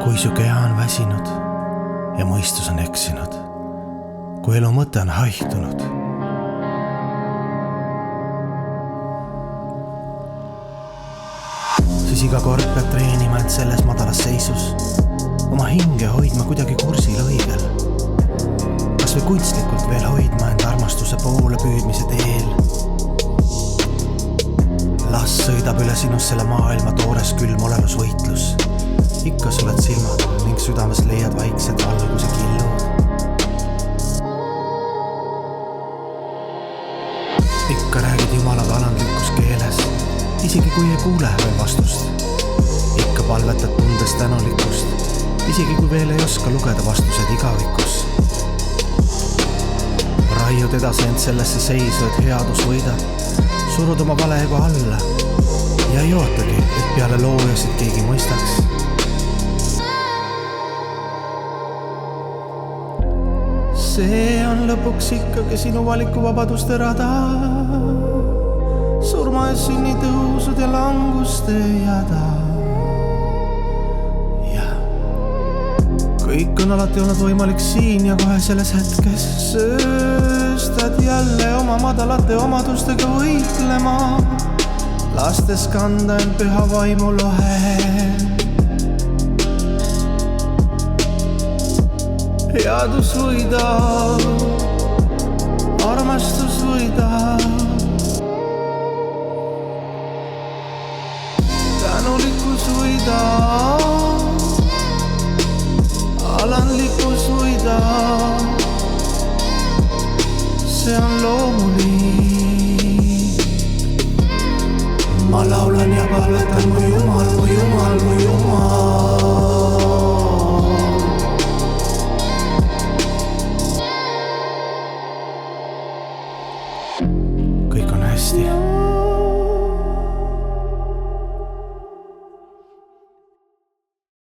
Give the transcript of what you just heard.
Kui su keha on väsinud ja mõistus on eksinud, kui elu mõte on haihtunud, siis iga kord peab treenima end selles madalas seisus, oma hinge hoidma kuidagi kursil õigel, kas või kunstlikult veel hoidma end armastuse poole püüdmise teel. Las sõidab üle sinust selle maailma toores külm olelusvõitlus. Ikka suled silmad ning südames leiad vaiksed valguse killud. Ikka räägid jumalaga alandlikus keeles, isegi kui ei kuule veel vastust. Ikka palvetad tundes tänulikkust, isegi kui veel ei oska lugeda vastused igavikus. Raiud edasi end sellesse seisu, et headus võidab, surud oma valeego alla ja ei ootagi, et peale loojasid keegi mõistaks. See on lõpuks ikkagi sinu valikuvabaduste rada, surma ja sünnitõusud ja languste jada. Ja kõik on alati olnud võimalik siin ja kohe selles hetkes sööstad jälle oma madalate omadustega võitlema, lastes kanda end püha vaimu lohel. Headus võidab, armastus võidab, tänulikkus võidab, alandlikkus võidab. See on loomulik. Ma laulan ja palvetan mu Jumal, mu Jumal, mu Jumal. Kõik on hästi.